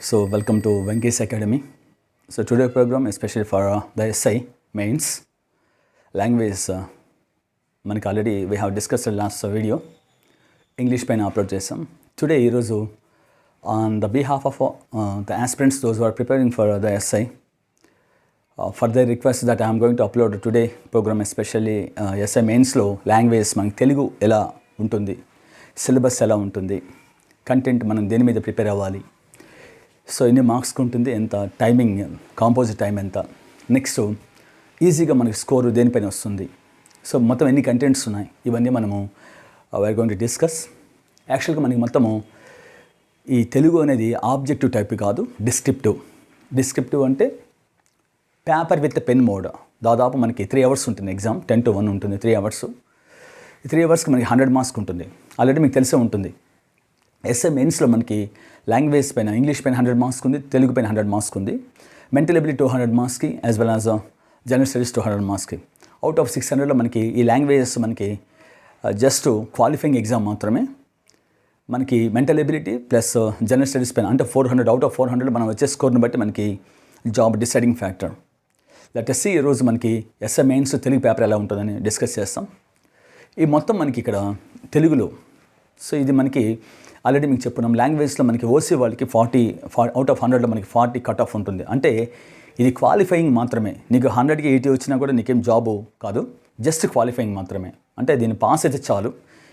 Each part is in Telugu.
So welcome to Venki's Academy. So today program especially for the SI mains language. మనకి already we have discussed last video English పైన అప్లోడ్ చేసాం. Today ఈరోజు on the behalf of the aspirants those who are preparing for the SI for their request that I am going to upload today program especially SI మెయిన్స్లో లాంగ్వేజ్ మనకి తెలుగు ఎలా ఉంటుంది, సిలబస్ ఎలా ఉంటుంది, కంటెంట్ మనం దేని మీద ప్రిపేర్ అవ్వాలి, సో ఎన్ని మార్క్స్కి ఉంటుంది, ఎంత టైమింగ్, కాంపోజిట్ టైం ఎంత, నెక్స్ట్ ఈజీగా మనకి స్కోరు దేనిపైన వస్తుంది, సో మొత్తం ఎన్ని కంటెంట్స్ ఉన్నాయి, ఇవన్నీ మనము వీఆర్ గోయింగ్ టు డిస్కస్. యాక్చువల్గా మనకి మొత్తము ఈ తెలుగు అనేది ఆబ్జెక్టివ్ టైప్ కాదు, డిస్క్రిప్టివ్ అంటే పేపర్ విత్ పెన్ మోడ్. దాదాపు మనకి 3 hours ఉంటుంది ఎగ్జామ్, 10 to 1 ఉంటుంది 3 hours. ఈ 3 hours మనకి 100 మార్క్స్ ఉంటుంది. ఆల్రెడీ మీకు తెలిసే ఉంటుంది ఎస్ఐ మెయిన్స్లో మనకి లాంగ్వేజ్ పైన ఇంగ్లీష్ పైన 100 మార్క్స్ ఉంది, తెలుగు పైన 100 మార్క్స్ ఉంది, మెంటల్ ఎబిలిటీ 200 మార్క్స్కి as well as general studies 200 మార్క్స్కి. అవుట్ ఆఫ్ 600లో మనకి ఈ లాంగ్వేజెస్ మనకి జస్ట్ క్వాలిఫైయింగ్ ఎగ్జామ్ మాత్రమే. మనకి mental ability plus general studies పైన అంటే 400 అవుట్ ఆఫ్ 400 మనం వచ్చే స్కోర్ని బట్టి మనకి job deciding factor. Let us see ఈరోజు మనకి ఎస్ఐ మెయిన్స్ తెలుగు పేపర్ ఎలా ఉంటుందని డిస్కస్ చేస్తాం. ఈ మొత్తం మనకి ఇక్కడ తెలుగులో, సో ఇది మనకి ఆల్రెడీ మీకు చెప్పున్నాం లాంగ్వేజ్లో మనకి ఓసీ వాళ్ళకి 40 అవుట్ ఆఫ్ 100లో మనకి 40 కట్ ఆఫ్ ఉంటుంది. అంటే ఇది క్వాలిఫైయింగ్ మాత్రమే. నీకు 100కి 80 వచ్చినా కూడా నీకేం జాబు కాదు, జస్ట్ క్వాలిఫైయింగ్ మాత్రమే. అంటే దీన్ని పాస్ అయితే చాలు.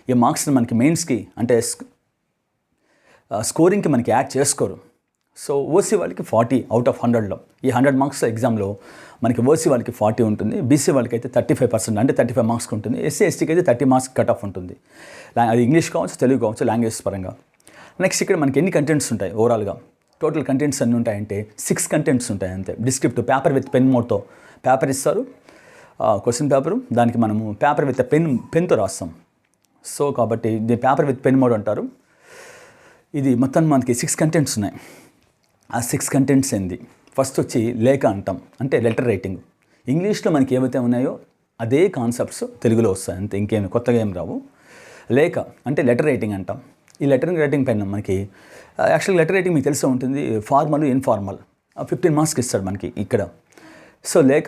ఈ మార్క్స్ని మనకి మెయిన్స్కి అంటే స్కోరింగ్కి మనకి యాడ్ చేసుకోరు. సో ఓసీ వాళ్ళకి 40 అవుట్ ఆఫ్ 100లో, ఈ 100 మార్క్స్ ఎగ్జామ్లో మనకి ఓసీ వాళ్ళకి 40 ఉంటుంది, బీసీ వాళ్ళకి అయితే 35% అంటే 35 మార్క్స్కి ఉంటుంది, ఎస్సీ ఎస్టీకి అయితే 30 మార్క్స్ కట్ ఆఫ్ ఉంటుంది. అది ఇంగ్లీష్ కావచ్చు, తెలుగు కావచ్చు, లాంగ్వేజ్ పరంగా. నెక్స్ట్ ఇక్కడ మనకి ఎన్ని కంటెంట్స్ ఉంటాయి ఓవరాల్గా, టోటల్ కంటెంట్స్ అన్నీ ఉంటాయంటే 6 కంటెంట్స్ ఉంటాయి అంతే. డిస్క్రిప్టివ్ పేపర్ విత్ పెన్ మోడ్తో పేపర్ ఇస్తారు, క్వశ్చన్ పేపరు, దానికి మనము పేపర్ విత్ పెన్తో రాస్తాం. సో కాబట్టి ఇది పేపర్ విత్ పెన్ మోడ్ అంటారు. ఇది మొత్తం మనకి 6 కంటెంట్స్ ఉన్నాయి. ఆ 6 కంటెంట్స్ ఏంది? ఫస్ట్ వచ్చి లేఖ అంటాం, అంటే లెటర్ రైటింగ్. ఇంగ్లీష్లో మనకి ఏవైతే ఉన్నాయో అదే కాన్సెప్ట్స్ తెలుగులో వస్తాయి అంతే, ఇంకేమి కొత్తగా ఏం రావు. లేఖ అంటే లెటర్ రైటింగ్ అంటాం. ఈ లెటర్ రైటింగ్ పైన మనకి యాక్చువల్గా లెటర్ రైటింగ్ మీకు తెలిసే ఉంటుంది, ఫార్మల్, ఇన్ఫార్మల్. 15 మార్క్స్కి ఇస్తాడు మనకి ఇక్కడ. సో లేఖ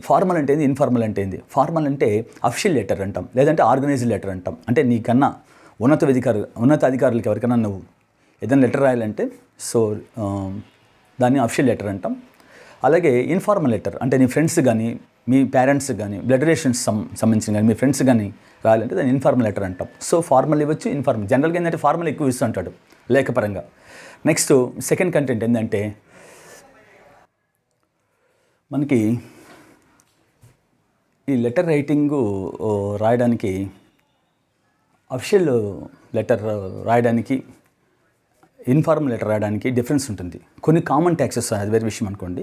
ఫార్మల్ అంటే ఏంది, ఇన్ఫార్మల్ అంటే ఏంది? ఫార్మల్ అంటే అఫిషియల్ లెటర్ అంటాం, లేదంటే ఆర్గనైజ్డ్ లెటర్ అంటాం. అంటే నీకన్నా ఉన్నత అధికారులకి ఎవరికైనా నువ్వు ఏదైనా లెటర్ రాయాలంటే సో దాన్ని అఫిషియల్ లెటర్ అంటాం. అలాగే ఇన్ఫార్మల్ లెటర్ అంటే నీ ఫ్రెండ్స్ కానీ, మీ పేరెంట్స్ కానీ, బ్లడ్ రిలేషన్స్ సంబంధించిన కానీ మీ ఫ్రెండ్స్ కానీ రాయాలంటే దాన్ని ఇన్ఫార్మల్ లెటర్ అంటాం. సో ఫార్మల్ ఇవ్వచ్చు, ఇన్ఫార్మల్. జనరల్గా ఏంటంటే ఫార్మల్ ఎక్కువ ఇస్తుంటాడు లేఖపరంగా. నెక్స్ట్ సెకండ్ కంటెంట్ ఏంటంటే మనకి ఈ లెటర్ రైటింగు రాయడానికి, అఫిషియల్ లెటర్ రాయడానికి, ఇన్ఫార్మల్ లెటర్ రాయడానికి డిఫరెన్స్ ఉంటుంది. కొన్ని కామన్ ట్యాక్సెస్, అది వేరే విషయం అనుకోండి.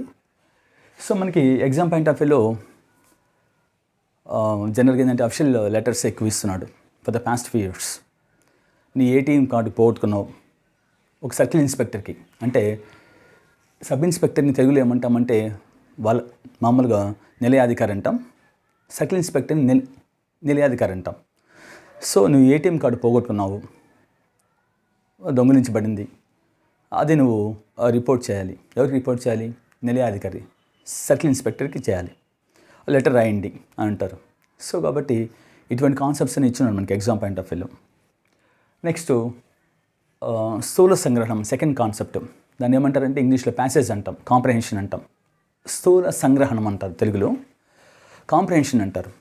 సో మనకి ఎగ్జామ్ పాయింట్ ఆఫ్ వ్యూలో జనరల్గా ఏంటంటే అఫిషియల్ లెటర్స్ ఎక్కువ ఇస్తున్నాడు for the past few years. నీ ఏటీఎం కార్డు పోగొట్టుకున్నావు ఒక సర్కిల్ ఇన్స్పెక్టర్కి, అంటే సబ్ ఇన్స్పెక్టర్ని తెలుగులో ఏమంటామంటే వాళ్ళ మామూలుగా నిలయాధికారి అంటాం, సర్కిల్ ఇన్స్పెక్టర్ని నిలయాధికారి అంటాం. సో నువ్వు ఏటీఎం కార్డు పోగొట్టుకున్నావు, దొంగిలించబడింది, అది నువ్వు రిపోర్ట్ చేయాలి. ఎవరికి రిపోర్ట్ చేయాలి? నిలయాధికారి, సర్కిల్ ఇన్స్పెక్టర్కి చేయాలి. లెటర్ రాయండి అని అంటారు. సో కాబట్టి ఇటువంటి కాన్సెప్ట్స్ అని ఇచ్చినాడు మనకి ఎగ్జామ్ పాయింట్ ఆఫ్ వ్యూలో. నెక్స్ట్ స్థూల సంగ్రహణం, సెకండ్ కాన్సెప్ట్. దాన్ని ఏమంటారంటే ఇంగ్లీష్లో ప్యాసేజ్ అంటాం, కాంప్రహెన్షన్ అంటాం. స్థూల సంగ్రహణం అంటారు, తెలుగులో కాంప్రహెన్షన్ అంటారు.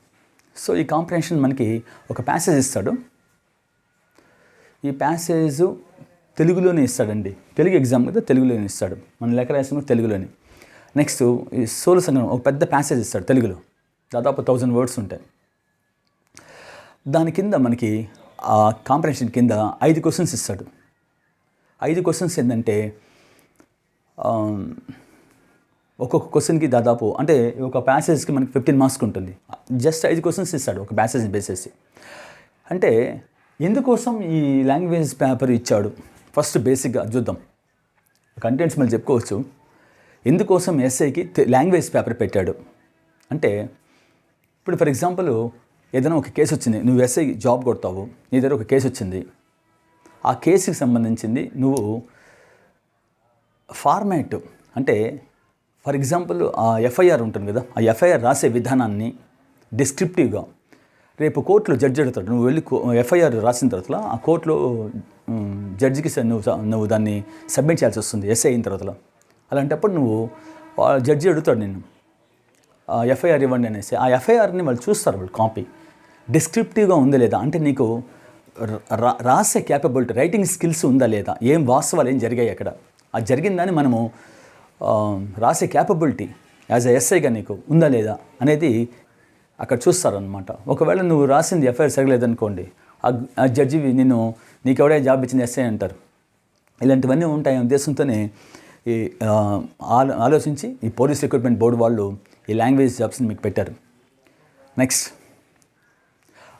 సో ఈ కాంప్రహెన్షన్ మనకి ఒక ప్యాసేజ్ ఇస్తాడు. ఈ ప్యాసేజ్ తెలుగులోనే ఇస్తాడండి, తెలుగు ఎగ్జామ్ కదా తెలుగులోనే ఇస్తాడు, మన లెక్క రాసిన తెలుగులోనే. నెక్స్ట్ ఈ స్థూల సంగ్రహం ఒక పెద్ద ప్యాసేజ్ ఇస్తాడు తెలుగులో, దాదాపు 1000 words ఉంటాయి. దాని కింద మనకి ఆ కాంప్రహెన్షన్ కింద 5 questions ఇస్తాడు. 5 questions ఏంటంటే ఒక్కొక్క క్వశ్చన్కి దాదాపు అంటే ఒక ప్యాసేజ్కి మనకి 15 మార్క్స్ ఉంటుంది. జస్ట్ 5 questions ఇస్తాడు ఒక ప్యాసేజ్ని బేస్ చేసి. అంటే ఎందుకోసం ఈ లాంగ్వేజ్ పేపర్ ఇచ్చాడు? ఫస్ట్ బేసిక్గా చూద్దాం, కంటెంట్స్ మళ్ళీ చెప్పుకోవచ్చు. ఎందుకోసం ఎస్ఐకి లాంగ్వేజ్ పేపర్ పెట్టాడు అంటే, ఇప్పుడు ఫర్ ఎగ్జాంపుల్ ఏదైనా ఒక కేసు వచ్చింది, నువ్వు ఎస్ఐ జాబ్ కొడతావు, నీ దగ్గర ఒక కేసు వచ్చింది, ఆ కేసుకి సంబంధించింది నువ్వు ఫార్మాట్ అంటే ఫర్ ఎగ్జాంపుల్ ఆ ఎఫ్ఐఆర్ ఉంటుంది కదా, ఆ ఎఫ్ఐఆర్ రాసే విధానాన్ని డిస్క్రిప్టివ్గా రేపు కోర్టులో జడ్జి అడుగుతాడు. నువ్వు వెళ్ళి ఎఫ్ఐఆర్ రాసిన తర్వాత ఆ కోర్టులో జడ్జికి నువ్వు దాన్ని సబ్మిట్ చేయాల్సి వస్తుంది ఎస్ఐ అయిన తర్వాత. అలాంటప్పుడు నువ్వు జడ్జి అడుగుతాడు నేను ఎఫ్ఐఆర్ ఇవ్వండి అనేసి. ఆ ఎఫ్ఐఆర్ని వాళ్ళు చూస్తారు, వాళ్ళు కాపీ డిస్క్రిప్టివ్గా ఉందా లేదా, అంటే నీకు రాసే క్యాపబిలిటీ, రైటింగ్ స్కిల్స్ ఉందా లేదా, ఏం వాస్తవాలు ఏం జరిగాయి అక్కడ, అది జరిగిందని మనము రాసే క్యాపబిలిటీ యాజ్ ఎ ఎస్ఐగా నీకు ఉందా లేదా అనేది అక్కడ చూస్తారనమాట. ఒకవేళ నువ్వు రాసింది ఎఫ్ఐఆర్ సరిగలేదనుకోండి, ఆ జడ్జి నీకు ఎవడే జాబ్ ఇచ్చింది ఎస్ఐ అంటారు. ఇలాంటివన్నీ ఉంటాయి. ఉద్దేశంతోనే ఈ ఆలోచించి ఈ పోలీస్ రిక్రూట్మెంట్ బోర్డు వాళ్ళు ఈ లాంగ్వేజ్ జాబ్స్ని మీకు పెట్టారు. నెక్స్ట్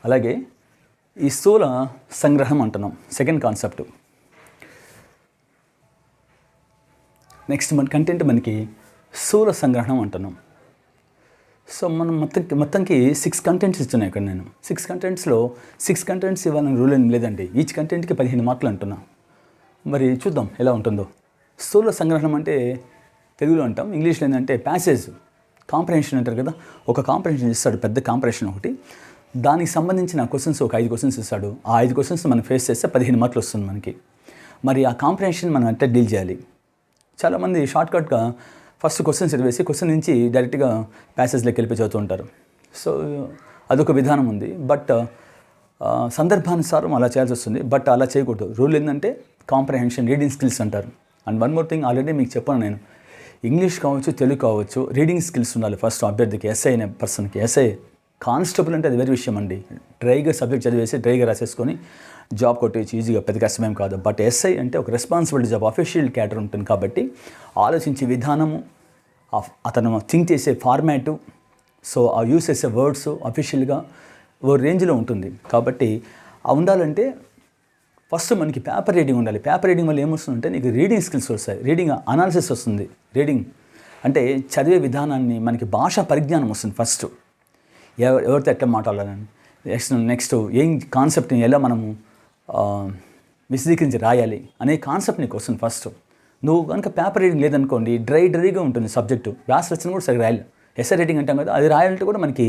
అలాగే ఈ స్థూల సంగ్రహం అంటున్నాం, సెకండ్ కాన్సెప్ట్. నెక్స్ట్ మన కంటెంట్ మనకి స్థూల సంగ్రహణం అంటున్నాం. సో మనం మొత్తంకి 6 కంటెంట్స్ ఇస్తున్నాయి ఇక్కడ. నేను 6 కంటెంట్స్లో 6 కంటెంట్స్ ఇవ్వాలని రూల్ ఏం లేదండి. ఈచ్ కంటెంట్కి 15 మార్కులు అంటున్నా. మరి చూద్దాం ఎలా ఉంటుందో. స్థూల సంగ్రహణం అంటే తెలుగులో అంటాం, ఇంగ్లీష్లో ఏంటంటే ప్యాసేజ్, కాంప్రహెన్షన్ అంటారు కదా. ఒక కాంప్రహెన్షన్ ఇస్తాడు, పెద్ద కాంప్రహెన్షన్ ఒకటి. దానికి సంబంధించిన క్వశ్చన్స్ ఒక 5 క్వశ్చన్స్ ఇస్తాడు. ఆ 5 క్వశ్చన్స్ మనం ఫేస్ చేస్తే 15 మార్కులు వస్తుంది మనకి. మరి ఆ కాంప్రహెన్షన్ మనం అంటే డీల్ చేయాలి. చాలామంది షార్ట్కట్గా ఫస్ట్ క్వశ్చన్స్ చదివేసి క్వశ్చన్ నుంచి డైరెక్ట్గా ప్యాసేజ్లోకి వెళ్ళి చదువుతూ ఉంటారు. సో అదొక విధానం ఉంది. బట్ సందర్భానుసారం అలా చేయాల్సి వస్తుంది. బట్ అలా చేయకూడదు. రూల్ ఏంటంటే కాంప్రహెన్షన్, రీడింగ్ స్కిల్స్ అంటారు. And one more thing, already మీకు చెప్పాను నేను, ఇంగ్లీష్ కావచ్చు, తెలుగు కావచ్చు, రీడింగ్ స్కిల్స్ ఉండాలి ఫస్ట్ అభ్యర్థికి, ఎస్ఐ అనే పర్సన్కి. ఎస్ఐ కానిస్టేబుల్ అంటే అది వేరే విషయం అండి. డ్రైగా సబ్జెక్ట్ చదివేసి డ్రైగా రాసేసుకొని జాబ్ కొట్టేసి ఈజీగా, పెద్ద కష్టమేం కాదు. బట్ ఎస్ఐ అంటే ఒక రెస్పాన్సిబిలిటీ జాబ్, అఫీషియల్ క్యాడర్ ఉంటుంది కాబట్టి ఆలోచించే విధానము, అతను థింక్ చేసే ఫార్మాటు, సో ఆ యూస్ చేసే వర్డ్స్ అఫీషియల్గా ఓ రేంజ్లో ఉంటుంది. కాబట్టి ఆ ఉండాలంటే ఫస్ట్ మనకి పేపర్ రీడింగ్ ఉండాలి. పేపర్ రీడింగ్ వల్ల ఏమొస్తుందంటే నీకు రీడింగ్ స్కిల్స్ వస్తాయి, రీడింగ్ అనాలిసిస్ వస్తుంది. రీడింగ్ అంటే చదివే విధానాన్ని, మనకి భాషా పరిజ్ఞానం వస్తుంది ఫస్ట్. ఎవరితో ఎట్లా మాట్లాడాలని, నెక్స్ట్ ఏం కాన్సెప్ట్ని ఎలా మనము విశదీకరించి రాయాలి అనే కాన్సెప్ట్ నీకు వస్తుంది ఫస్ట్. నువ్వు కనుక పేపర్ రీడింగ్ లేదనుకోండి, డ్రైగా ఉంటుంది సబ్జెక్టు, వ్యాస రచన కూడా సరిగ్గా రాయాలి. ఎస్ఐ రైటింగ్ అంటాం కదా, అది రాయాలంటే కూడా మనకి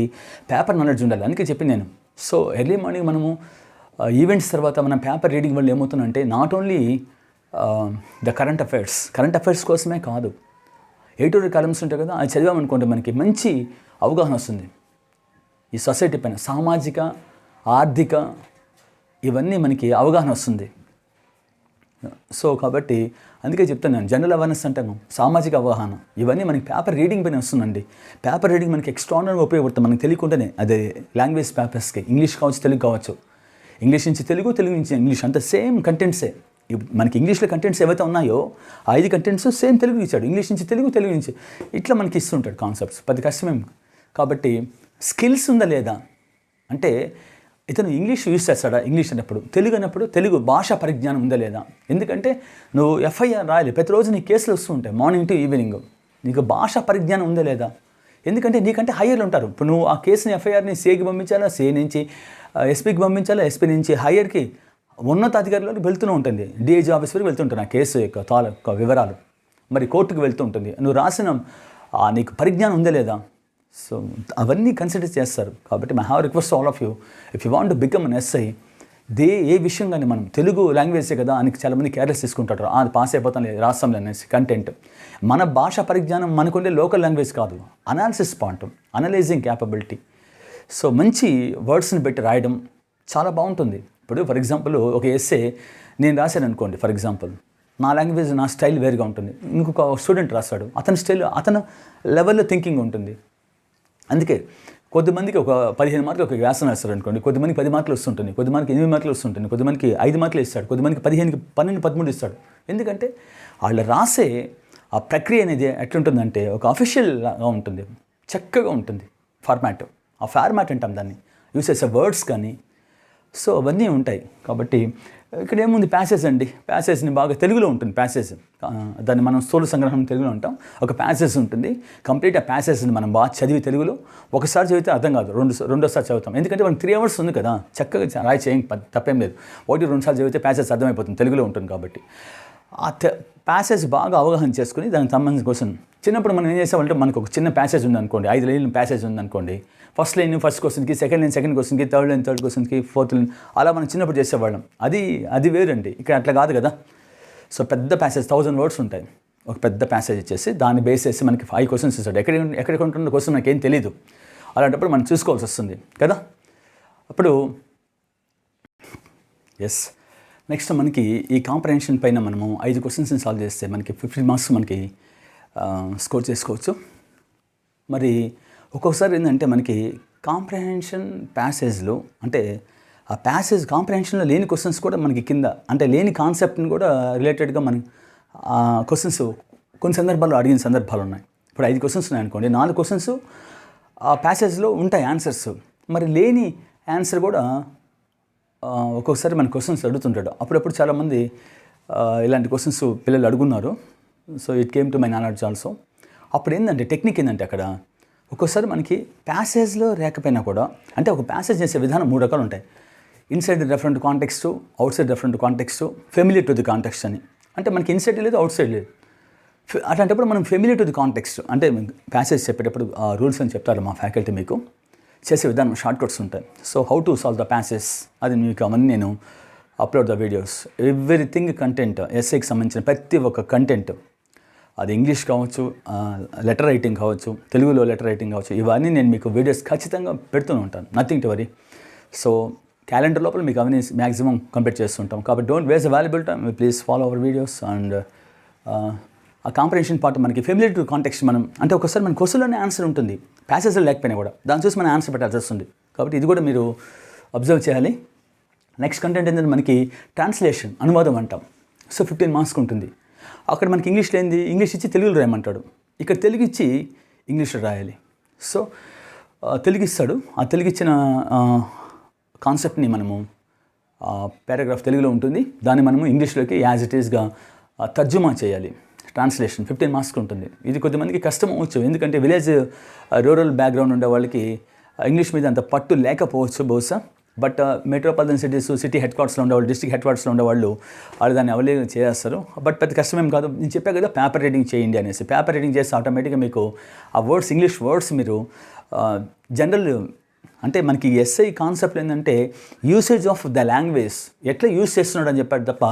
పేపర్ నాలెడ్జ్ ఉండాలి. అందుకే చెప్పింది నేను. సో ఎర్లీ మార్నింగ్ మనము ఈవెంట్స్ తర్వాత మనం పేపర్ రీడింగ్ వల్ల ఏమవుతుందంటే not only the current affairs కోసమే కాదు, ఎడిటోరియల్ కాలమ్స్ ఉంటాయి కదా, అది చదివామనుకోండి మనకి మంచి అవగాహన వస్తుంది ఈ సొసైటీ పైన. సామాజిక, ఆర్థిక ఇవన్నీ మనకి అవగాహన వస్తుంది. సో కాబట్టి అందుకే చెప్తాను నేను, జనరల్ అవేర్నెస్ అంటాను, సామాజిక అవగాహన, ఇవన్నీ మనకి పేపర్ రీడింగ్ పైన వస్తుందండి. పేపర్ రీడింగ్ మనకి ఎక్స్ట్రానరీగా ఉపయోగపడుతుంది మనకి తెలియకుండానే. అదే లాంగ్వేజ్ పేపర్స్కి, ఇంగ్లీష్ కావచ్చు, తెలుగు కావచ్చు, ఇంగ్లీష్ నుంచి తెలుగు, తెలుగు నుంచి ఇంగ్లీష్, అంత సేమ్ కంటెంట్సే. మనకి ఇంగ్లీష్లో కంటెంట్స్ ఏవైతే ఉన్నాయో ఆ 5 కంటెంట్స్ సేమ్ తెలుగు ఇచ్చాడు. ఇంగ్లీష్ నుంచి తెలుగు, తెలుగు నుంచి ఇట్లా మనకి ఇస్తుంటాడు కాన్సెప్ట్స్. పెద్ద కష్టమేం. కాబట్టి స్కిల్స్ ఉందా లేదా అంటే, ఇతను ఇంగ్లీష్ యూజ్ చేస్తాడా, ఇంగ్లీష్ అన్నప్పుడు, తెలుగు అన్నప్పుడు తెలుగు భాషా పరిజ్ఞానం ఉందా లేదా. ఎందుకంటే నువ్వు ఎఫ్ఐఆర్ రాయాలి, ప్రతిరోజు నీ కేసులు వస్తూ ఉంటాయి మార్నింగ్ టు ఈవినింగ్. నీకు భాషా పరిజ్ఞానం ఉందా లేదా, ఎందుకంటే నీకంటే హయ్యర్లు ఉంటారు. ఇప్పుడు నువ్వు ఆ కేసుని, ఎఫ్ఐఆర్ని సిఐకి పంపించాలా, సిఐ నుంచి ఎస్పీకి పంపించాలా, ఎస్పీ నుంచి హయ్యర్కి, ఉన్నతాధికారులకు వెళ్తూనే ఉంటుంది, డిఐజీ ఆఫీస్ వరకు వెళ్తుంటుంది ఆ కేసు యొక్క వివరాలు. మరి కోర్టుకు వెళ్తూ ఉంటుంది. నువ్వు రాసిన నీకు పరిజ్ఞానం ఉందా లేదా. సో అవన్నీ కన్సిడర్ చేస్తారు. కాబట్టి my have request all of you, if you want to become an SI, ఏ విషయం కానీ, మనం తెలుగు లాంగ్వేజే కదా అని చాలామంది కేర్లెస్ తీసుకుంటారు. అది పాస్ అయిపోతాం రాస్తాంలే అనేసి కంటెంట్. మన భాషా పరిజ్ఞానం మనకుండే లోకల్ లాంగ్వేజ్ కాదు, analysis point, analysing capability. So మంచి వర్డ్స్ని పెట్టి రాయడం చాలా బాగుంటుంది. ఇప్పుడు ఫర్ ఎగ్జాంపుల్ ఒక ఎస్సే నేను రాశాను అనుకోండి, ఫర్ ఎగ్జాంపుల్ నా లాంగ్వేజ్, నా స్టైల్ వేరుగా ఉంటుంది, ఇంకొక స్టూడెంట్ రాస్తాడు, అతని స్టైల్, అతను లెవెల్లో థింకింగ్ ఉంటుంది. అందుకే కొద్దిమందికి ఒక 15 మార్కులు ఒక వ్యాసం వేస్తారు అనుకోండి, కొద్దిమందికి 10 మార్కులు వస్తుంటుంది, కొద్దిమందికి 8 మార్కులు వస్తుంటుంది, కొద్దిమందికి 5 మార్కులు ఇస్తాడు, కొద్దిమందికి 15, 12, 13 ఇస్తాడు. ఎందుకంటే వాళ్ళు రాసే ఆ ప్రక్రియ అనేది ఎట్లుంటుందంటే ఒక అఫీషియల్గా ఉంటుంది, చక్కగా ఉంటుంది ఫార్మాట్. ఆ ఫార్మాట్ అంటాం దాన్ని, యూస్ చేసే వర్డ్స్ కానీ. సో అవన్నీ ఉంటాయి. కాబట్టి ఇక్కడ ఏముంది, ప్యాసేజ్ అండి. ప్యాసేజ్ని బాగా తెలుగులో ఉంటుంది ప్యాసేజ్, దాన్ని మనం స్థూల సంగ్రహం తెలుగులో అంటాం. ఒక ప్యాసేజ్ ఉంటుంది, కంప్లీట్ ఆ ప్యాసేజ్ని మనం బాగా చదివి తెలుగులో ఒకసారి చదివితే అర్థం కాదు, రెండోసారి చదువుతాం. ఎందుకంటే మనకి 3 hours ఉంది కదా, చక్కగా రాయి చేయం, తప్పేం లేదు. 1-2 సార్లు చదివితే ప్యాసేజ్ అర్థమైపోతుంది, తెలుగులో ఉంటుంది కాబట్టి. ఆ ప్యాసేజ్ బాగా అవగాహన చేసుకుని దానికి సంబంధించిన క్వశ్చన్ చిన్నప్పుడు మనం ఏం చేసామంటే మనకు ఒక చిన్న ప్యాసేజ్ ఉందనుకోండి, 5 లైన్ల ప్యాసేజ్ ఉందనుకోండి, ఫస్ట్ లైన్ ఫస్ట్ క్వశ్చన్కి, సెకండ్ లైన్ సెకండ్ క్వశ్చన్కి, థర్డ్ లైన్ థర్డ్ క్వశ్చన్కి, ఫోర్త్ లైన్ అలా మనం చిన్నప్పుడు చేసేవాళ్ళం. అది వేరండి. ఇక్కడ అట్లా కాదు కదా. సో పెద్ద ప్యాసేజ్ 1000 వర్డ్స్ ఉంటాయి. ఒక పెద్ద ప్యాసేజ్ ఇచ్చేసి దాన్ని బేస్ చేసి మనకి 5 క్వశ్చన్స్ ఇస్తాడు. ఎక్కడికి ఉంటున్న క్వశ్చన్ మనకేం తెలియదు. అలాంటప్పుడు మనం చూసుకోవాల్సి వస్తుంది కదా. అప్పుడు ఎస్ నెక్స్ట్ మనకి ఈ కాంప్రహెన్షన్ పైన మనము 5 క్వశ్చన్స్ని సాల్వ్ చేస్తే మనకి 15 మార్క్స్ మనకి స్కోర్ చేసుకోవచ్చు. మరి ఒక్కొక్కసారి ఏంటంటే మనకి కాంప్రహెన్షన్ ప్యాసేజ్లో అంటే ఆ ప్యాసేజ్ కాంప్రహెన్షన్లో లేని క్వశ్చన్స్ కూడా మనకి కింద అంటే లేని కాన్సెప్ట్ని కూడా రిలేటెడ్గా మనం క్వశ్చన్స్ కొన్ని సందర్భాల్లో అడిగిన సందర్భాలు ఉన్నాయి. ఇప్పుడు 5 క్వశ్చన్స్ ఉన్నాయనుకోండి, 4 క్వశ్చన్స్ ఆ ప్యాసేజ్లో ఉంటాయి ఆన్సర్స్. మరి లేని ఆన్సర్ కూడా ఒక్కొక్కసారి మన క్వశ్చన్స్ అడుగుతుంటాడు. అప్పుడప్పుడు చాలామంది ఇలాంటి క్వశ్చన్స్ పిల్లలు అడుగున్నారు. So it came to my knowledge also. అప్పుడు ఏంటంటే టెక్నిక్ ఏంటంటే అక్కడ ఒక్కోసారి మనకి ప్యాసేజ్లో లేకపోయినా కూడా అంటే ఒక ప్యాసేజ్ చేసే విధానం 3 రకాలు ఉంటాయి. Inside referent context, out side referent context, familiar to the context అని. అంటే మనకి ఇన్సైడ్ లేదు, అవుట్ సైడ్ లేదు. అట్లాంటప్పుడు మనం ఫెమిలియర్ టు ది కాంటెక్స్ట్ అంటే ప్యాసేజ్ చెప్పేటప్పుడు రూల్స్ అని చెప్తారు మా ఫ్యాకల్టీ. మీకు చేసే విధానం షార్ట్ కట్స్ ఉంటాయి. So how to solve the passage అది మీకు అవన్నీ నేను upload the videos. Everything content ఎస్ఐకి సంబంధించిన ప్రతి ఒక్క కంటెంట్, అది ఇంగ్లీష్ కావచ్చు, లెటర్ రైటింగ్ కావచ్చు, తెలుగులో లెటర్ రైటింగ్ కావచ్చు, ఇవన్నీ నేను మీకు వీడియోస్ ఖచ్చితంగా పెడుతూనే ఉంటాను. Nothing to worry. So calendar లోపల మీకు అవన్నీ మ్యాక్సిమం కంప్లీట్ చేస్తుంటాం. కాబట్టి don't waste available time, please follow our videos. And ఆ కాంప్రహెన్షన్ పార్ట్ మనకి ఫెమిలియర్ టు కాంటెక్స్ట్ మనం అంటే ఒకసారి మన క్వశ్చన్లోనే ఆన్సర్ ఉంటుంది, ప్యాసేజ్లో లేకపోయినా కూడా దాన్ని చూసి మనం ఆన్సర్ పెట్టాల్సి వస్తుంది. కాబట్టి ఇది కూడా మీరు అబ్జర్వ్ చేయాలి. నెక్స్ట్ కంటెంట్ ఏంటంటే మనకి ట్రాన్స్లేషన్, అనువాదం అంటాం. సో 15 మార్క్స్కి ఉంటుంది. అక్కడ మనకి ఇంగ్లీష్లో ఏంది, ఇంగ్లీష్ ఇచ్చి తెలుగులో రాయమంటాడు. ఇక్కడ తెలుగు ఇచ్చి ఇంగ్లీష్లో రాయాలి. సో తెలుగు ఇస్తాడు. ఆ తెలుగు ఇచ్చిన కాన్సెప్ట్ని మనము పారాగ్రాఫ్ తెలుగులో ఉంటుంది, దాన్ని మనము ఇంగ్లీష్లోకి యాజ్ ఇట్ ఈస్గా తర్జుమా చేయాలి. ట్రాన్స్లేషన్ 15 మార్క్స్కి ఉంటుంది. ఇది కొద్దిమందికి కష్టం అవ్వచ్చు, ఎందుకంటే విలేజ్ రూరల్ బ్యాక్గ్రౌండ్ ఉండే వాళ్ళకి ఇంగ్లీష్ మీద అంత పట్టు లేకపోవచ్చు బహుశా. But metropolitan cities, city head క్వార్టర్స్లో ఉండేవాళ్ళు, డిస్ట్రిక్ట్ హెడ్ క్వార్టర్స్లో ఉండేవాళ్ళు వాళ్ళు దాన్ని అవైలబుల్ చేస్తారు. బట్ పెద్ద కష్టమేం కాదు. నేను చెప్పా కదా పేపర్ రీడింగ్ చేయండి అనేసి. పేపర్ రీడింగ్ చేస్తే ఆటోమేటిక్గా మీకు ఆ వర్డ్స్, ఇంగ్లీష్ వర్డ్స్ మీరు జనరల్ అంటే మనకి ఎస్ఐ కాన్సెప్ట్ ఏంటంటే యూసేజ్ ఆఫ్ ద లాంగ్వేజ్ ఎట్లా యూజ్ చేస్తున్నాడు అని చెప్పాడు తప్ప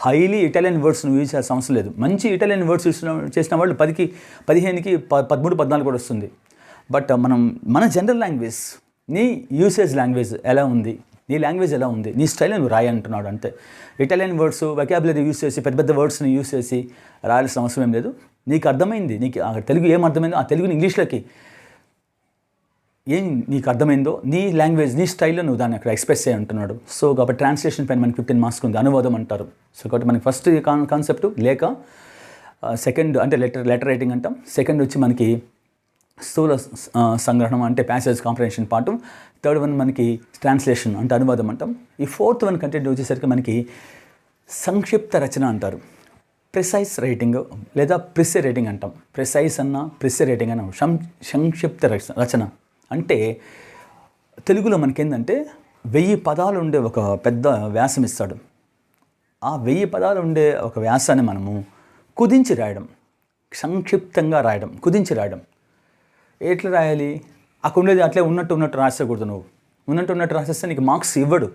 హైలీ ఇటాలియన్ వర్డ్స్ నువ్వు యూజ్ చేయాల్సిన అవసరం లేదు. మంచి ఇటాలియన్ వర్డ్స్ చేసిన వాళ్ళు 10కి 15కి 13, 14 కూడా వస్తుంది. బట్ మన జనరల్ లాంగ్వేజ్, నీ యూసేజ్ లాంగ్వేజ్ ఎలా ఉంది, నీ లాంగ్వేజ్ ఎలా ఉంది, నీ స్టైల్ నువ్వు రాయి అంటున్నాడు అంతే. ఇటాలియన్ వర్డ్స్ వెకాబులరీ యూజ్ చేసి పెద్ద పెద్ద వర్డ్స్ని యూజ్ చేసి రాయాల్సిన అవసరం ఏం లేదు. నీకు అర్థమైంది, నీకు తెలుగు ఏం అర్థమైందో ఆ తెలుగుని ఇంగ్లీష్లోకి ఏం నీకు అర్థమైందో నీ లాంగ్వేజ్, నీ స్టైల్లో నువ్వు దాన్ని అక్కడ ఎక్స్ప్రెస్ చేయి అంటున్నాడు. సో కాబట్టి ట్రాన్స్లేషన్ పైన మనకి 15 మార్క్స్ ఉంది, అనువాదం అంటారు. సో కాబట్టి మనకి ఫస్ట్ కాన్సెప్ట్ లేక, సెకండ్ అంటే లెటర్ రైటింగ్ అంటాం, సెకండ్ వచ్చి మనకి స్థూల సంగ్రహణం అంటే passage comprehension part, third one మనకి ట్రాన్స్లేషన్ అంటే అనువాదం అంటాం. ఈ ఫోర్త్ వన్ కంటెంట్ వచ్చేసరికి మనకి సంక్షిప్త రచన అంటారు. ప్రిసైజ్ రైటింగ్ లేదా ప్రిసే రైటింగ్ అంటాం. ప్రిసైజ్ అన్న ప్రిసే రైటింగ్ అన్న సంక్షిప్త రచన అంటే తెలుగులో మనకేంటంటే 1000 పదాలు ఉండే ఒక పెద్ద వ్యాసం ఇస్తాడు. ఆ 1000 పదాలు ఉండే ఒక వ్యాసాన్ని మనము కుదించి రాయడం, సంక్షిప్తంగా రాయడం, కుదించి రాయడం. ఎట్లా రాయాలి? అక్కడ ఉండేది అట్లే ఉన్నట్టు రాసేకూడదు. నువ్వు ఉన్నట్టు రాసేస్తే నీకు మార్క్స్ ఇవ్వడు.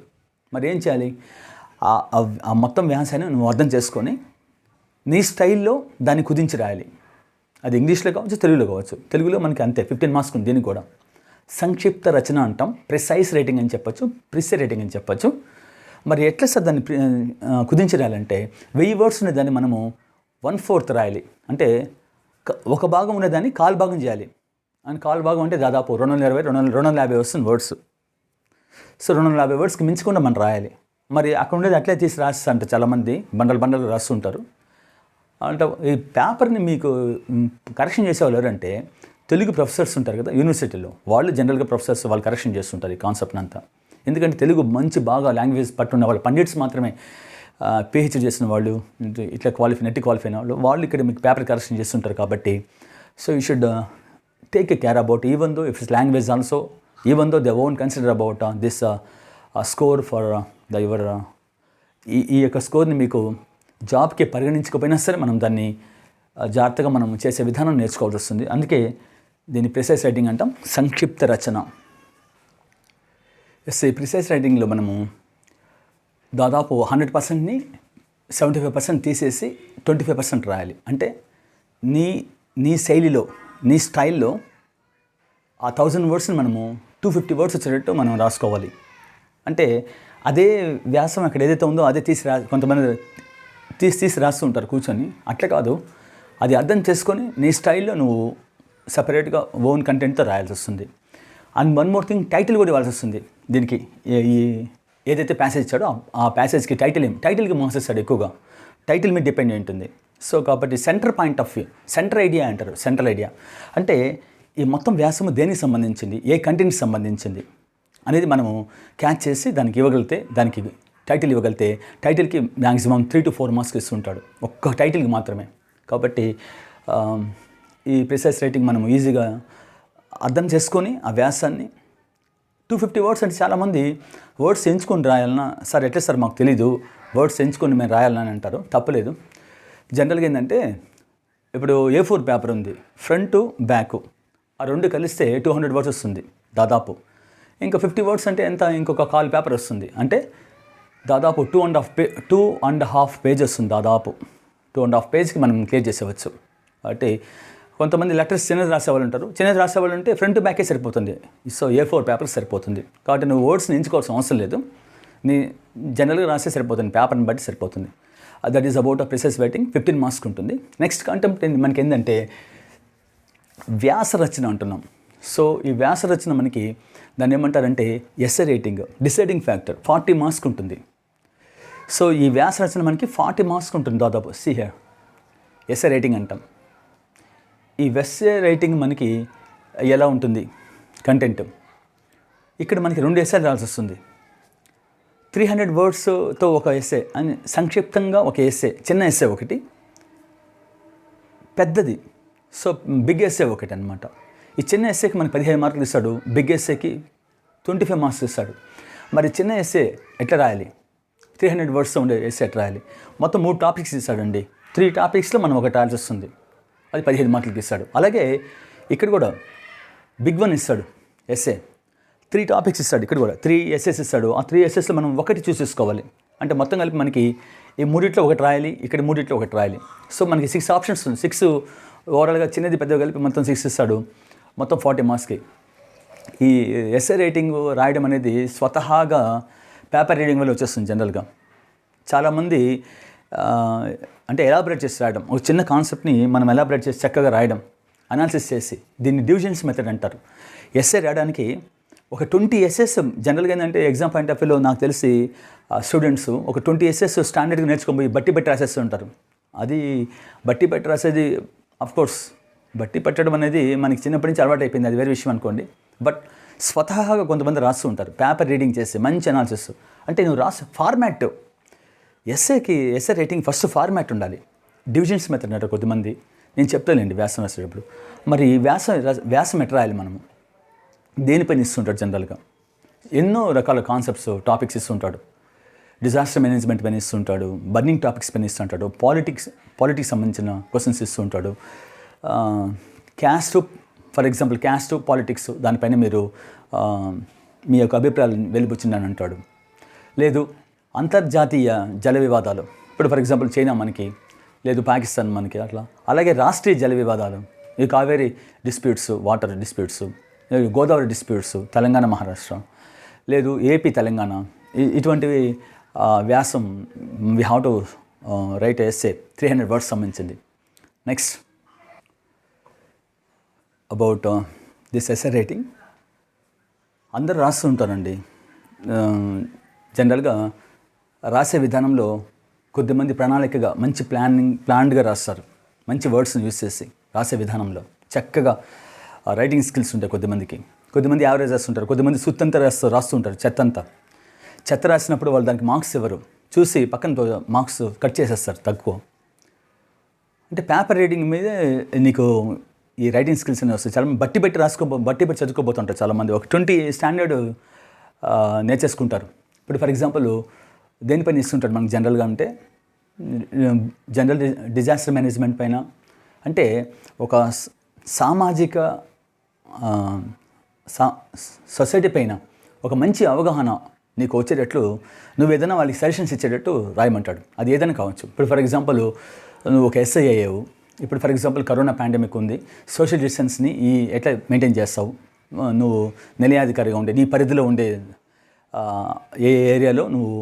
మరి ఏం చేయాలి? ఆ మొత్తం వ్యాసాన్ని నువ్వు అర్థం చేసుకొని నీ స్టైల్లో దాన్ని కుదించి రాయాలి. అది ఇంగ్లీష్లో కావచ్చు, తెలుగులో కావచ్చు. తెలుగులో మనకి అంతే 15 మార్క్స్ ఉంది. దీనికి కూడా సంక్షిప్త రచన అంటాం. ప్రిసైజ్ రైటింగ్ అని చెప్పొచ్చు, ప్రిసే రైటింగ్ అని చెప్పొచ్చు. మరి ఎట్లా సార్ దాన్ని కుదించి రాయాలంటే 1000 వర్డ్స్ ఉండేదాన్ని మనము 1/4 రాయాలి. అంటే ఒక భాగం ఉండేదాన్ని 1/4 భాగం చేయాలి. అని 1/4 భాగం అంటే దాదాపు 250 వస్తుంది వర్డ్స్. సో 250 వర్డ్స్కి మించకుండా మనం రాయాలి. మరి అక్కడ ఉండేది అట్లే తీసి రాస్తా అంటే చాలామంది బండలు రాస్తుంటారు. అంటే ఈ పేపర్ని మీకు కరెక్షన్ చేసేవాళ్ళు ఎవరంటే తెలుగు ప్రొఫెసర్స్ ఉంటారు కదా యూనివర్సిటీలో, వాళ్ళు జనరల్గా ప్రొఫెసర్స్ వాళ్ళు కరెక్షన్ చేస్తుంటారు ఈ కాన్సెప్ట్ని అంతా. ఎందుకంటే తెలుగు మంచి బాగా లాంగ్వేజ్ పట్టున్న వాళ్ళు, పండిట్స్ మాత్రమే, పిహెచ్డీ చేసిన వాళ్ళు, ఇట్లా నెట్ క్వాలిఫై అయిన వాళ్ళు ఇక్కడ మీకు పేపర్ కరెక్షన్ చేస్తుంటారు. కాబట్టి so you should take a care about, even though if it's language also, even though they won't consider about this score for your ఈ యొక్క స్కోర్ని మీకు జాబ్కి పరిగణించకపోయినా సరే మనం దాన్ని జాగ్రత్తగా మనం చేసే విధానం నేర్చుకోవాల్సి వస్తుంది. అందుకే దీన్ని ప్రిసైజ్ రైటింగ్ అంటాం, సంక్షిప్త రచన. ఈ ప్రిసైజ్ రైటింగ్లో మనము దాదాపు 100%ని 75% తీసేసి 25% రాయాలి. అంటే నీ శైలిలో, నీ స్టైల్లో ఆ 1000 వర్డ్స్ని మనము 250 వర్డ్స్ వచ్చేటట్టు మనం రాసుకోవాలి. అంటే అదే వ్యాసం అక్కడ ఏదైతే ఉందో అదే కొంతమంది తీసి రాస్తూ ఉంటారు కూర్చొని. అట్లా కాదు, అది అర్థం చేసుకొని నీ స్టైల్లో నువ్వు సపరేట్గా ఓన్ కంటెంట్తో రాయాల్సి వస్తుంది. And one more thing, title కూడా ఇవ్వాల్సి వస్తుంది దీనికి. ఈ ఏదైతే ప్యాసేజ్ ఇచ్చాడో ఆ ప్యాసేజ్కి టైటిల్కి మార్క్స్ ఇస్తాడు ఎక్కువగా. టైటిల్ మీద డిపెండ్ అయి ఉంటుంది. సో కాబట్టి centre point of view, centre idea అంటారు. సెంట్రల్ ఐడియా అంటే ఈ మొత్తం వ్యాసము దేనికి సంబంధించింది, ఏ కంటెంట్కి సంబంధించింది అనేది మనము క్యాచ్ చేసి దానికి ఇవ్వగలిగితే, దానికి టైటిల్ ఇవ్వగలిగితే టైటిల్కి మ్యాక్సిమం 3 to 4 మార్క్స్ ఇస్తుంటాడు ఒక్క టైటిల్కి మాత్రమే. కాబట్టి ఈ ప్రిసైజ్ రైటింగ్ మనం ఈజీగా అర్థం చేసుకొని ఆ వ్యాసాన్ని 250 వర్డ్స్ అంటే చాలామంది వర్డ్స్ ఎంచుకొని రాయాలన్నా, సార్ ఎట్లా సార్ మాకు తెలీదు, వర్డ్స్ ఎంచుకొని మేము రాయాలని అంటారు. తప్పలేదు. జనరల్గా ఏంటంటే ఇప్పుడు A4 పేపర్ ఉంది, ఫ్రంట్ బ్యాక్ ఆ రెండు కలిస్తే 200 వర్డ్స్ వస్తుంది దాదాపు. ఇంకా 50 వర్డ్స్ అంటే ఎంత, ఇంకొక 1/4 పేపర్ వస్తుంది. అంటే దాదాపు 2.5 పేజ్ వస్తుంది. దాదాపు 2.5 పేజ్కి మనం క్లియర్ చేసేవచ్చు. కాబట్టి కొంతమంది లెటర్స్ చిన్నది రాసేవాళ్ళు ఉంటారు. చిన్నది రాసేవాళ్ళు ఉంటే ఫ్రంట్ బ్యాకే సరిపోతుంది. సో A4 పేపర్ సరిపోతుంది. కాబట్టి నువ్వు వర్డ్స్ని ఎంచుకోవాల్సిన అవసరం లేదు, నీ జనరల్గా రాసే సరిపోతుంది, పేపర్ని బట్టి సరిపోతుంది. That is about precise writing. 15 మార్క్స్కి ఉంటుంది. నెక్స్ట్ కంటెంట్ మనకి ఏంటంటే వ్యాస రచన అంటున్నాం. సో ఈ వ్యాస రచన మనకి దాన్ని ఏమంటారంటే ఎస్సే రైటింగ్, డిసైడింగ్ ఫ్యాక్టర్. 40 మార్క్స్కి ఉంటుంది. సో ఈ వ్యాస రచన మనకి 40 మార్క్స్కి ఉంటుంది దాదాపు. హియర్ ఎస్సే రైటింగ్ అంటాం. ఈ ఎస్సే రైటింగ్ మనకి ఎలా ఉంటుంది కంటెంట్, ఇక్కడ మనకి 2 ఎస్సేలు రాయాల్సి వస్తుంది. 300 వర్డ్స్తో ఒక ఎస్సే అని సంక్షిప్తంగా ఒక ఎస్సే, చిన్న ఎస్సే ఒకటి, పెద్దది సో బిగ్ ఎస్సే ఒకటి అనమాట. ఈ చిన్న ఎస్సేకి మనకి 15 మార్కులు ఇస్తాడు, బిగ్ ఎస్సేకి 25 మార్క్స్ ఇస్తాడు. మరి చిన్న ఎస్సే ఎట్లా రాయాలి, 300 వర్డ్స్తో ఉండే ఎస్సే ఎట్లా రాయాలి, మొత్తం 3 టాపిక్స్ ఇస్తాడండి. 3 టాపిక్స్లో మనం ఒకటి రాయాల్సి వస్తుంది, అది 15 మార్కులకి ఇస్తాడు. అలాగే ఇక్కడ కూడా బిగ్ వన్ ఇస్తాడు ఎస్సే, 3 టాపిక్స్ ఇస్తాడు. ఇక్కడ కూడా 3 ఎస్ఎస్ ఇస్తాడు. ఆ 3 ఎస్ఎస్లో మనం ఒకటి చూసేసుకోవాలి. అంటే మొత్తం కలిపి మనకి ఈ 3 ఒకటి రాయాలి, ఇక్కడ 3 ఒకటి రాయాలి. సో మనకి 6 ఆప్షన్స్ ఉంది. 6 ఓవరాల్గా చిన్నది పెద్దగా కలిపి మొత్తం 6 ఇస్తాడు, మొత్తం 40 మార్క్స్కి. ఈ ఎస్ఏ రైటింగ్ రాయడం అనేది స్వతహాగా పేపర్ రీడింగ్ వల్ల వచ్చేస్తుంది. జనరల్గా చాలామంది అంటే ఎలాబరేట్ చేసి రాయడం, ఒక చిన్న కాన్సెప్ట్ని మనం ఎలాబరేట్ చేసి చక్కగా రాయడం, అనాలిసిస్ చేసి, దీన్ని డివిజన్స్ మెథడ్ అంటారు. ఎస్ఏ రాయడానికి ఒక 20 ఎస్ఎస్ జనరల్గా ఏంటంటే ఎగ్జామ్ పాయింట్ ఆఫ్ వ్యూలో నాకు తెలిసి స్టూడెంట్స్ ఒక 20 ఎస్ఎస్ స్టాండర్డ్గా నేర్చుకోబోయి బట్టి రాసేస్తూ ఉంటారు. అది బట్టి రాసేది అఫ్కోర్స్ బట్టి పట్టడం అనేది మనకి చిన్నప్పటి నుంచి అలవాటు అయిపోయింది, అది వేరే విషయం అనుకోండి. బట్ స్వతహాగా కొంతమంది రాస్తూ ఉంటారు పేపర్ రీడింగ్ చేసి, మంచి అనాలిసిస్. అంటే నువ్వు రాసే format, SA writing first format ఉండాలి. డివిజన్స్ మెథడ్ అంటారు కొద్దిమంది, నేను చెప్తానండి వ్యాసం రాసేటప్పుడు. మరి వ్యాసం ఎట్లా రాయాలి మనము, దేనిపైన ఇస్తుంటాడు జనరల్గా ఎన్నో రకాల కాన్సెప్ట్స్, టాపిక్స్ ఇస్తుంటాడు. డిజాస్టర్ మేనేజ్మెంట్ పైన ఇస్తుంటాడు, బర్నింగ్ టాపిక్స్ పైన ఇస్తుంటాడు, పాలిటిక్స్ సంబంధించిన క్వశ్చన్స్ ఇస్తుంటాడు. Caste, for example caste politics, దానిపైన మీరు మీ యొక్క అభిప్రాయాలు వెలిబుచ్చిందని అంటాడు. లేదు అంతర్జాతీయ జల వివాదాలు, ఇప్పుడు ఫర్ ఎగ్జాంపుల్ చైనా మనకి, లేదు పాకిస్తాన్ మనకి, అట్లా. అలాగే రాష్ట్రీయ జల వివాదాలు, ఈ Kaveri disputes, water disputes, Godavari disputes, Telangana Maharashtra, లేదు ఏపీ తెలంగాణ, ఇటువంటివి వ్యాసం we have to write essay 300 words సంబంధించింది. Next about this essay writing, అందరు రాస్తూ ఉంటారండి. జనరల్గా రాసే విధానంలో కొద్దిమంది ప్రణాళికగా మంచి ప్లాన్డ్గా రాస్తారు, మంచి వర్డ్స్ని యూజ్ చేసి రాసే విధానంలో చక్కగా రైటింగ్ స్కిల్స్ ఉంటాయి కొద్దిమందికి. కొద్దిమంది యావరేజ్ రాస్తుంటారు, కొద్దిమంది సుత్తంతా రాస్తూ ఉంటారు, చెత్త రాసినప్పుడు వాళ్ళు దానికి మార్క్స్ ఇవ్వరు, చూసి పక్కన మార్క్స్ కట్ చేసేస్తారు తక్కువ. అంటే పేపర్ రీడింగ్ మీదే నీకు ఈ రైటింగ్ స్కిల్స్ అనేవి వస్తాయి. చాలా బట్టి చదువుకోబోతుంటారు చాలామంది. ఒక 20 స్టాండర్డ్ నేర్చేసుకుంటారు. ఇప్పుడు ఫర్ ఎగ్జాంపుల్ దేనిపైన ఇస్తుంటాడు మనకు జనరల్గా అంటే జనరల్ డిజాస్టర్ మేనేజ్మెంట్ పైన, అంటే ఒక సామాజిక సొసైటీ పైన ఒక మంచి అవగాహన నీకు వచ్చేటట్లు నువ్వు ఏదైనా వాళ్ళకి సజెషన్స్ ఇచ్చేటట్టు రాయమంటాడు. అది ఏదైనా కావచ్చు. ఇప్పుడు ఫర్ ఎగ్జాంపుల్ నువ్వు ఒక ఎస్ఐ అయ్యావు. ఇప్పుడు ఫర్ ఎగ్జాంపుల్ కరోనా పాండమిక్ ఉంది, సోషల్ డిస్టెన్స్ని ఎట్లా మెయింటైన్ చేస్తావు, నువ్వు నిలయాధికారిగా ఉండే నీ పరిధిలో ఉండే ఏ ఏరియాలో నువ్వు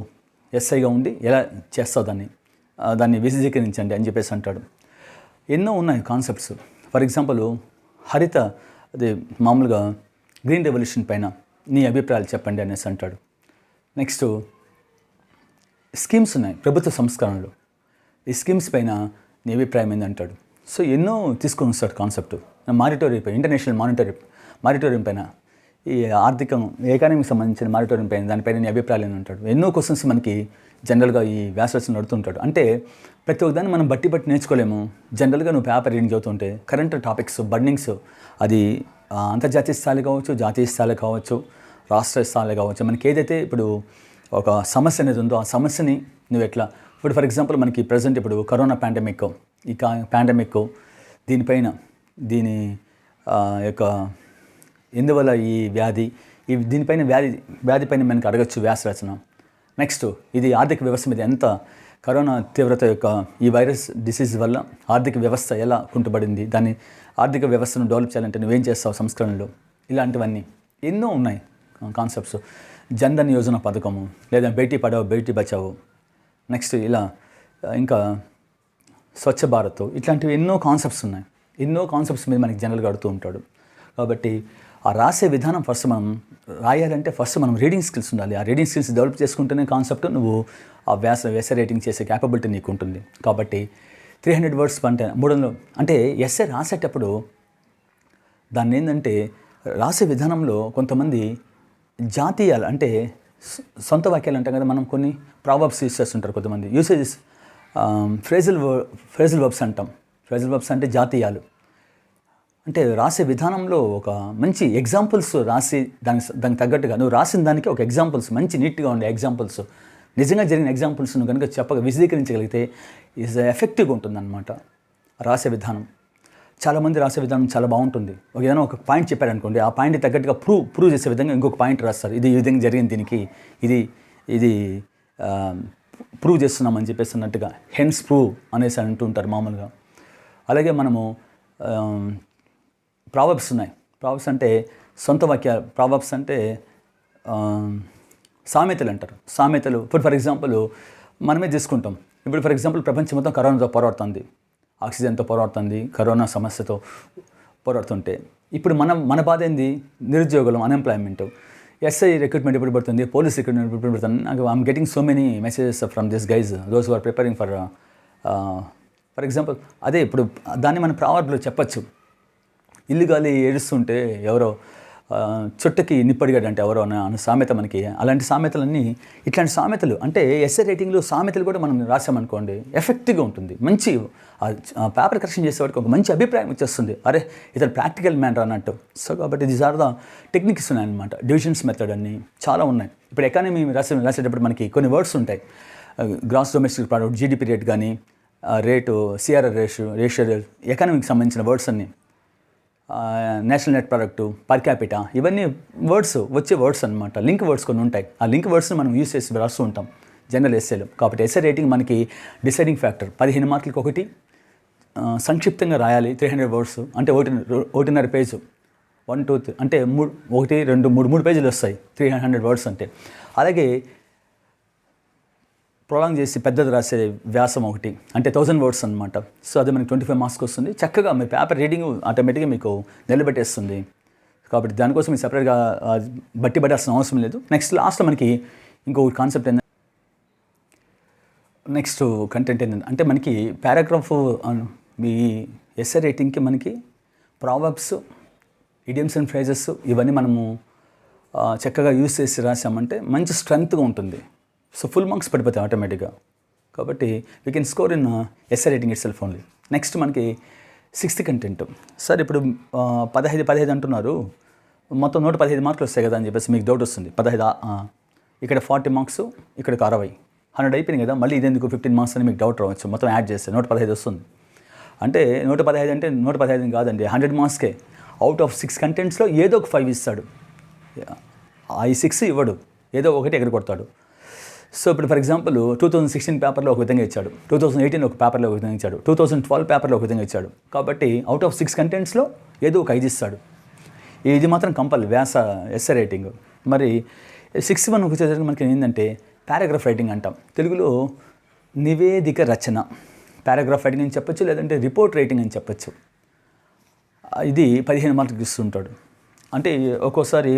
ఎస్ఐగా ఉండి ఎలా చేస్తావు దాన్ని విశదీకరించండి అని చెప్పేసి అంటాడు. ఎన్నో ఉన్నాయి కాన్సెప్ట్స్. ఫర్ ఎగ్జాంపుల్ అదే మామూలుగా గ్రీన్ రెవల్యూషన్ పైన నీ అభిప్రాయాలు చెప్పండి అనేసి అంటాడు. నెక్స్ట్ స్కీమ్స్ ఉన్నాయి, ప్రభుత్వ సంస్కరణలు. ఈ స్కీమ్స్ పైన నీ అభిప్రాయం ఏందంటాడు. సో ఎన్నో తీసుకొని వస్తాడు కాన్సెప్ట్. మానిటోరియం పైన, ఇంటర్నేషనల్ మానిటోరియం పైన, ఈ ఎకానమీకి సంబంధించిన మానిటోరియం పైన, దానిపైన నీ అభిప్రాయాలు ఏంటంటాడు. ఎన్నో క్వశ్చన్స్ మనకి జనరల్గా ఈ వ్యాసరచన నడుతుంటాడు. అంటే ప్రతి ఒక్కదాన్ని మనం బట్టి నేర్చుకోలేము. జనరల్గా నువ్వు పేపర్ రీడింగ్ చదువుతుంటే కరెంట్ టాపిక్స్, బర్నింగ్స్, అది అంతర్జాతీయ స్థాయిలో కావచ్చు, జాతీయ స్థాయిలో కావచ్చు, రాష్ట్ర స్థాయిలో కావచ్చు, మనకి ఏదైతే ఇప్పుడు ఒక సమస్య అనేది ఉందో ఆ సమస్యని నువ్వు ఎట్లా, ఇప్పుడు ఫర్ ఎగ్జాంపుల్ మనకి ప్రజెంట్ ఇప్పుడు కరోనా పాండమిక్, ఈ పాండమిక్ దీని యొక్క ఎందువల్ల ఈ వ్యాధి, దీనిపైన వ్యాధి పైన మనకి అడగచ్చు వ్యాసరచన. నెక్స్ట్ ఇది ఆర్థిక వ్యవస్థ మీద ఎంత కరోనా తీవ్రత యొక్క ఈ వైరస్ డిసీజ్ వల్ల ఆర్థిక వ్యవస్థ ఎలా కుంటుపడింది, దాన్ని ఆర్థిక వ్యవస్థను డెవలప్ చేయాలంటే నువ్వేం చేస్తావు సంస్కరణలు, ఇలాంటివన్నీ ఎన్నో ఉన్నాయి కాన్సెప్ట్స్. జన్ధన్ యోజన పథకము, లేదా బేటీ పడావో బేటీ బచావో, నెక్స్ట్ ఇలా ఇంకా స్వచ్ఛ భారత్, ఇట్లాంటివి ఎన్నో కాన్సెప్ట్స్ ఉన్నాయి. ఎన్నో కాన్సెప్ట్స్ మీద మనకి జనరల్గా అడుగుతూ ఉంటాడు. కాబట్టి ఆ రాసే విధానం ఫస్ట్ మనం రాయాలంటే ఫస్ట్ మనం రీడింగ్ స్కిల్స్ ఉండాలి. ఆ రీడింగ్ స్కిల్స్ డెవలప్ చేసుకుంటేనే కాన్సెప్ట్ నువ్వు ఆ ఎస్ఏ రైటింగ్ చేసే క్యాపబిలిటీ నీకు ఉంటుంది. కాబట్టి 300 వర్డ్స్ అంటే 300, అంటే ఎస్ఏ రాసేటప్పుడు దాన్ని ఏంటంటే రాసే విధానంలో కొంతమంది జాతీయాలు, అంటే సొంత వాక్యాలు అంటాం కదా మనం, కొన్ని ప్రావర్బ్స్ యూస్ చేస్తుంటారు కొంతమంది. యూసేజెస్ ఫ్రేజల్ వర్బ్స్ అంటాం. ఫ్రేజల్ వర్బ్స్ అంటే జాతీయాలు. అంటే రాసే విధానంలో ఒక మంచి ఎగ్జాంపుల్స్ రాసి దానికి తగ్గట్టుగా నువ్వు రాసిన దానికి ఒక ఎగ్జాంపుల్స్, మంచి నీట్గా ఉండే ఎగ్జాంపుల్స్, నిజంగా జరిగిన ఎగ్జాంపుల్స్ను కనుక విశదీకరించగలిగితే ఎఫెక్టివ్గా ఉంటుందన్నమాట రాసే విధానం. చాలామంది రాసే విధానం చాలా బాగుంటుంది. ఏదైనా ఒక పాయింట్ చెప్పారనుకోండి, ఆ పాయింట్ తగ్గట్టుగా ప్రూవ్ చేసే విధంగా ఇంకొక పాయింట్ రాస్తారు. ఇది ఈ విధంగా జరిగింది, దీనికి ఇది ప్రూవ్ చేస్తున్నామని చెప్పేసి అన్నట్టుగా హెన్స్ ప్రూవ్ అనేసి అంటూ ఉంటారు మామూలుగా. అలాగే మనము ప్రావర్బ్స్ ఉన్నాయి. ప్రావర్బ్స్ అంటే సొంత వాక్యాలు. ప్రావర్బ్స్ అంటే సామెతలు అంటారు. సామెతలు ఇప్పుడు ఫర్ ఎగ్జాంపుల్ మనమే తీసుకుంటాం. ఇప్పుడు ఫర్ ఎగ్జాంపుల్ ప్రపంచం మొత్తం కరోనాతో పోరాడుతుంది, ఆక్సిజన్తో పోరాడుతుంది, కరోనా సమస్యతో పోరాడుతుంటే ఇప్పుడు మన బాధ ఏంది? నిరుద్యోగులం, అన్ఎంప్లాయ్మెంట్. ఎస్ఐ రిక్రూట్మెంట్ ఎప్పుడు పడుతుంది, పోలీస్ రిక్రూట్మెంట్ ఎప్పుడు పడుతుంది. నాకు I'm getting so many messages from this guys those who are preparing for example. అదే ఇప్పుడు దాన్ని మన ప్రావర్బ్లో చెప్పచ్చు. ఇల్లు గాలి ఏడుస్తుంటే ఎవరో చుట్టకి నిప్పడిగాడు అంటే ఎవరో అన్న సామెత మనకి. అలాంటి సామెతలన్నీ, ఇట్లాంటి సామెతలు అంటే ఎస్ఏ రైటింగ్లో సామెతలు కూడా మనం రాసామనుకోండి ఎఫెక్టివ్గా ఉంటుంది. మంచి పేపర్ కరెక్షన్ చేసేవాడికి ఒక మంచి అభిప్రాయం వచ్చేస్తుంది, అరే ఇతను ప్రాక్టికల్ మ్యాన్ అన్నట్టు. సో కాబట్టి దీస్ ఆర్ ద టెక్నిక్స్ ఉన్నాయన్నమాట. డివిజన్స్ మెథడ్ అన్నీ చాలా ఉన్నాయి. ఇప్పుడు ఎకానమీ రాసేటప్పుడు మనకి కొన్ని వర్డ్స్ ఉంటాయి. Gross domestic product, GDP rate కానీ, రేటు, సిఆర్ఆర్ రేషియో, ఎకానమీకి సంబంధించిన వర్డ్స్ అన్నీ, national net product, per capita, ఇవన్నీ వచ్చే వర్డ్స్ అనమాట. లింక్ వర్డ్స్ కొన్ని ఉంటాయి. ఆ లింక్ వర్డ్స్ని మనం యూస్ చేసి రాస్తూ ఉంటాం జనరల్ ఎస్ఏలో. కాబట్టి ఎస్ఏ రేటింగ్ మనకి డిసైడింగ్ ఫ్యాక్టర్. 15 మార్కులకి ఒకటి సంక్షిప్తంగా రాయాలి. 300 వర్డ్స్ అంటే 1.5 పేజు, 1 2 3 అంటే 1 2 3 పేజీలు వస్తాయి 300 వర్డ్స్ అంటే. అలాగే ప్రొలాంగ్ చేసి పెద్దది రాసే వ్యాసం ఒకటి అంటే 1000 వర్డ్స్ అనమాట. సో అది మనకి 25 మార్క్స్కి వస్తుంది. చక్కగా మీ పేపర్ రీడింగ్ ఆటోమేటిక్గా మీకు నిలబెట్టేస్తుంది. కాబట్టి దానికోసం మీరు సపరేట్గా బట్టి పడాల్సిన అవసరం లేదు. నెక్స్ట్ లాస్ట్లో మనకి ఇంకో కాన్సెప్ట్ ఏంటంటే, నెక్స్ట్ కంటెంట్ ఏంటంటే, అంటే మనకి పారాగ్రాఫ్ మీ ఎస్ఏ రైటింగ్కి మనకి ప్రావర్బ్స్, ఇడియమ్స్ అండ్ ఫ్రేజెస్ ఇవన్నీ మనము చక్కగా యూస్ చేసి రాసామంటే మంచి స్ట్రెంగ్త్గా ఉంటుంది. సో ఫుల్ మార్క్స్ పడిపోతాయి ఆటోమేటిక్గా. కాబట్టి we can score in SA writing itself only. Next మనకి 6th కంటెంట్. సార్ ఇప్పుడు 15 అంటున్నారు, మొత్తం 115 మార్కులు వస్తాయి కదా అని చెప్పేసి మీకు డౌట్ వస్తుంది. 15 ఇక్కడ 40 మార్క్స్, ఇక్కడికి 60. 100 అయిపోయింది కదా, మళ్ళీ ఇదెందుకు 15 మార్క్స్ అని మీకు డౌట్ రావచ్చు. మొత్తం యాడ్ చేస్తే 115 వస్తుంది. అంటే 115 అంటే 115 కాదండి, 100 మార్క్స్కే అవుట్ ఆఫ్ 6 కంటెంట్స్లో ఏదో ఒక 5 ఇస్తాడు. ఈ 6 ఇవ్వడు, ఏదో ఒకటి ఎక్కడ కొడతాడు. సో ఇప్పుడు ఫర్ ఎగ్జాంపుల్ 2016 పేపర్లో ఒక విధంగా ఇచ్చాడు, 2018 ఒక పేపర్లో ఒక విధంగా ఇచ్చాడు, 2012 పేపర్లో ఒక విధంగా ఇచ్చాడు. కాబట్టి అవుట్ ఆఫ్ 6 కంటెంట్స్లో ఏదో ఒక 5 ఇస్తాడు. ఇది మాత్రం కంపల్ వ్యాస ఎస్సే రైటింగ్. మరి 6-1 వచ్చేసరికి మనకి ఏంటంటే పారాగ్రాఫ్ రైటింగ్ అంటాం. తెలుగులో నివేదిక రచన, పారాగ్రాఫ్ రైటింగ్ అని చెప్పొచ్చు, లేదంటే రిపోర్ట్ రైటింగ్ అని చెప్పొచ్చు. ఇది 15 మార్కులు ఇస్తుంటాడు. అంటే ఒక్కోసారి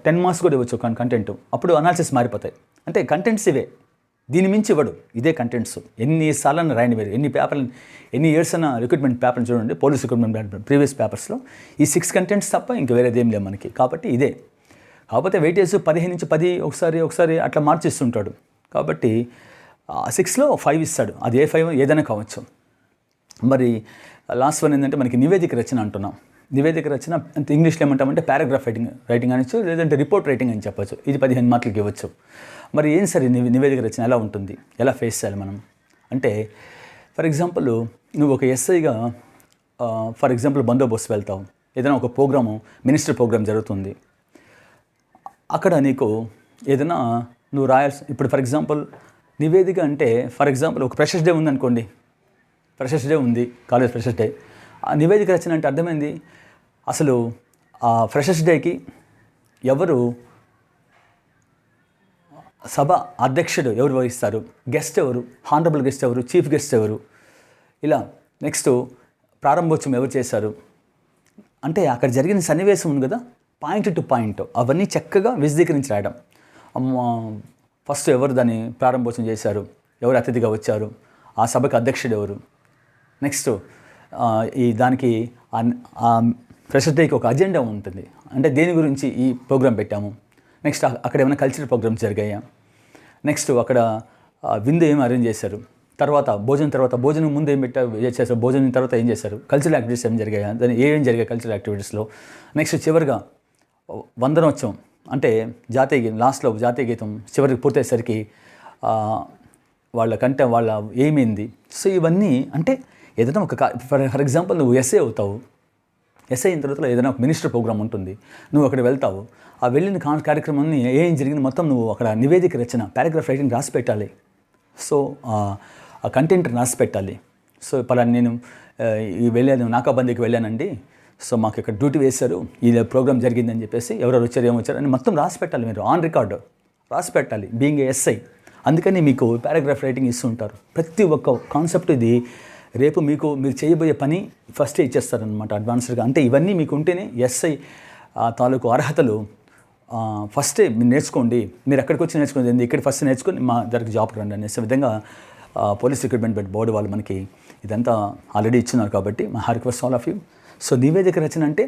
10 మార్క్స్ కూడా ఇవ్వచ్చు కంటెంట్. అప్పుడు అనాలిసిస్ మారిపోతాయి. అంటే కంటెంట్స్ ఇవే, దీని మించి ఇవ్వడు. ఇదే కంటెంట్స్ ఎన్నిసార్లు రాయండి మీరు, ఎన్ని పేపర్లు, ఎన్ని ఇయర్స్ అన్న రిక్రూట్మెంట్ పేపర్లు చూడండి, పోలీస్ రిక్రూట్మెంట్ పేపర్ ప్రీవియస్ పేపర్స్లో ఈ 6 కంటెంట్స్ తప్ప ఇంక వేరేదేం లేవు మనకి. కాబట్టి ఇదే. కాకపోతే వెయిటేజ్ 15 నుంచి 10 ఒకసారి అట్లా మార్చిస్తుంటాడు. కాబట్టి 6లో 5 ఇస్తాడు. అది ఏ 5 ఏదైనా కావచ్చు. మరి లాస్ట్ వన్ ఏంటంటే మనకి నివేదిక రచన అంటున్నాం. నివేదిక రచన అంటే ఇంగ్లీష్లో ఏమంటామంటే పారాగ్రాఫ్ రైటింగ్ అనొచ్చు, లేదంటే రిపోర్ట్ రైటింగ్ అని చెప్పచ్చు. ఇది 15 మార్కులకి ఇవ్వచ్చు. మరి ఏం సరే నివేదిక రచన ఎలా ఉంటుంది, ఎలా ఫేస్ చేయాలి మనం అంటే, ఫర్ ఎగ్జాంపుల్ నువ్వు ఒక ఎస్ఐగా ఫర్ ఎగ్జాంపుల్ బందోబస్తు వెళ్తావు, ఏదైనా ఒక ప్రోగ్రాము, మినిస్టర్ ప్రోగ్రామ్ జరుగుతుంది. అక్కడ నీకు ఏదైనా నువ్వు రాయాల్సి, ఇప్పుడు ఫర్ ఎగ్జాంపుల్ నివేదిక అంటే ఫర్ ఎగ్జాంపుల్ ఒక ఫ్రెషర్స్ డే ఉందనుకోండి, ఫ్రెషర్స్ డే ఉంది, కాలేజ్ ఫ్రెషర్స్ డే. ఆ నివేదిక రచన అంటే అర్థమైంది, అసలు ఆ ఫ్రెషర్స్ డేకి ఎవరు సభ అధ్యక్షుడు ఎవరు వహిస్తారు, గెస్ట్ ఎవరు, హానరబుల్ గెస్ట్ ఎవరు, చీఫ్ గెస్ట్ ఎవరు, ఇలా నెక్స్ట్ ప్రారంభోత్సవం ఎవరు చేశారు, అంటే అక్కడ జరిగిన సన్నివేశం ఉంది కదా, పాయింట్ టు పాయింట్ అవన్నీ చక్కగా విశదీకరించి రాయడం. ఫస్ట్ ఎవరు దాన్ని ప్రారంభోత్సవం చేశారు, ఎవరు అతిథిగా వచ్చారు, ఆ సభకు అధ్యక్షుడు ఎవరు, నెక్స్ట్ ఈ దానికి ఫ్రెషర్స్ డేకి ఒక అజెండా ఉంటుంది, అంటే దేని గురించి ఈ ప్రోగ్రాం పెట్టాము, నెక్స్ట్ అక్కడ ఏమైనా కల్చరల్ ప్రోగ్రామ్స్ జరిగాయా, నెక్స్ట్ అక్కడ విందు ఏమి అరేంజ్ చేశారు, తర్వాత భోజనం ముందు ఏం చేశారు, భోజనం తర్వాత ఏం చేశారు, కల్చరల్ యాక్టివిటీస్ ఏం జరిగాయా, దాన్ని ఏం జరిగాయి కల్చరల్ యాక్టివిటీస్లో, నెక్స్ట్ చివరిగా వందనోత్సవం అంటే లాస్ట్లో జాతీయ గీతం చివరికి పూర్తయ్యేసరికి వాళ్ళ ఏమైంది. సో ఇవన్నీ అంటే ఏదైనా ఒక ఫర్ ఎగ్జాంపుల్ నువ్వు ఎస్ఏ అవుతావు, ఎస్ఐ అయిన తర్వాత ఏదైనా ఒక మినిస్టర్ ప్రోగ్రామ్ ఉంటుంది, నువ్వు అక్కడ వెళ్తావు, ఆ వెళ్ళిన కార్యక్రమాన్ని ఏం జరిగింది మొత్తం నువ్వు అక్కడ నివేదిక రచన పారాగ్రాఫ్ రైటింగ్ రాసి పెట్టాలి. సో ఆ కంటెంట్ రాసి పెట్టాలి. సో పలానా నేను వెళ్ళాను, నాకాబందీకి వెళ్ళానండి, సో మాకు ఇక్కడ డ్యూటీ వేశారు, ఈ ప్రోగ్రామ్ జరిగిందని చెప్పేసి ఎవరెవరు వచ్చారు ఏమొచ్చారు అని మొత్తం రాసి పెట్టాలి. మీరు ఆన్ రికార్డు రాసి పెట్టాలి బీయింగ్ ఏ ఎస్ఐ. అందుకని మీకు పారాగ్రాఫ్ రైటింగ్ ఇస్తుంటారు. ప్రతి ఒక్క కాన్సెప్ట్ ఇది రేపు మీరు చేయబోయే పని ఫస్టే ఇచ్చేస్తారనమాట అడ్వాన్స్డ్గా. అంటే ఇవన్నీ మీకు ఉంటేనే ఎస్ఐ తాలూకు అర్హతలు ఫస్టే మీరు నేర్చుకోండి. మీరు ఎక్కడికి వచ్చి నేర్చుకునేది ఇక్కడ ఫస్ట్ నేర్చుకొని మా దగ్గరికి జాబ్కి రండి అనేసి విధంగా పోలీస్ రిక్రూట్మెంట్ బోర్డు వాళ్ళు మనకి ఇదంతా ఆల్రెడీ ఇచ్చినారు. కాబట్టి my request all of you. So నివేదిక రచన అంటే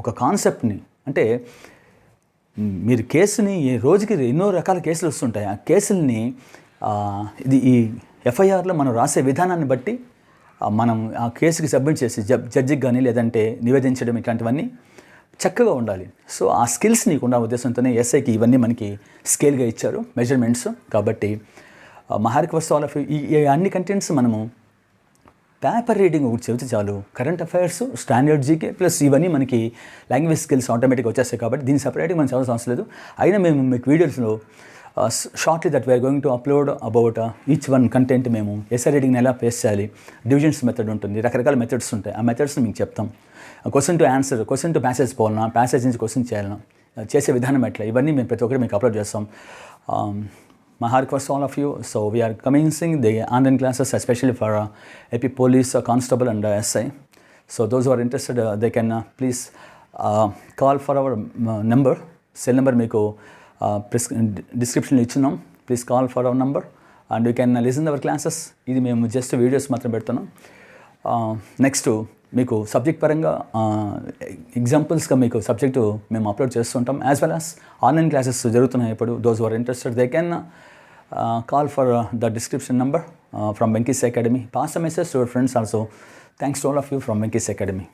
ఒక కాన్సెప్ట్ని, అంటే మీరు కేసుని రోజుకి ఎన్నో రకాల కేసులు వస్తుంటాయి, ఆ కేసుల్ని ఈ ఎఫ్ఐఆర్లో మనం రాసే విధానాన్ని బట్టి మనం ఆ కేసుకి సబ్మిట్ చేసి జడ్జికి కానీ లేదంటే నివేదించడం ఇట్లాంటివన్నీ చక్కగా ఉండాలి. సో ఆ స్కిల్స్ నీకున్న ఉద్దేశంతోనే ఎస్ఐకి ఇవన్నీ మనకి స్కేల్గా ఇచ్చారు మెజర్మెంట్స్. కాబట్టి my request all of you, ఈ అన్ని కంటెంట్స్ మనము పేపర్ రీడింగ్ ఒకటి చెబితే చాలు. Current affairs, standard GK plus ఇవన్నీ మనకి లాంగ్వేజ్ స్కిల్స్ ఆటోమేటిక్గా వచ్చేస్తాయి. కాబట్టి దీన్ని సపరేట్గా మనం చదవాల్సిన అవసరం లేదు. అయినా మేము మీకు వీడియోస్లో shortly that we're going to upload about each one content. మేము ఎస్ఐ రీడింగ్ని ఎలా ఫేస్ చేయాలి, డివిజన్స్ మెథడ్ ఉంటుంది, రకరకాల మెథడ్స్ ఉంటాయి. ఆ మెథడ్స్ని మీకు చెప్తాం. Question to answer, question to passage పోవాలన్నా, ప్యాసేజ్ నుంచి క్వశ్చన్ చేయాలన్నా, చేసే విధానం ఎట్లా, ఇవన్నీ మేము ప్రతి ఒక్కటి మీకు అప్లోడ్ చేస్తాం. My request all of you. So we are commencing the online classes especially for AP Police, Constable and SI. So those who are interested, they can please call for our number. Cell number meeku description lo ichunnam. Please call for our number and you can listen to our classes. Idi memu just videos matram pedtunam. Next మీకు సబ్జెక్ట్ పరంగా ఎగ్జాంపుల్స్గా మీకు సబ్జెక్టు మేము అప్లోడ్ చేస్తుంటాం. As well as online classes జరుగుతున్నాయి ఇప్పుడు. Those are interested they can call for the description number from Venky's academy. Pass the message to your friends also. Thanks to all of you from Venky's academy.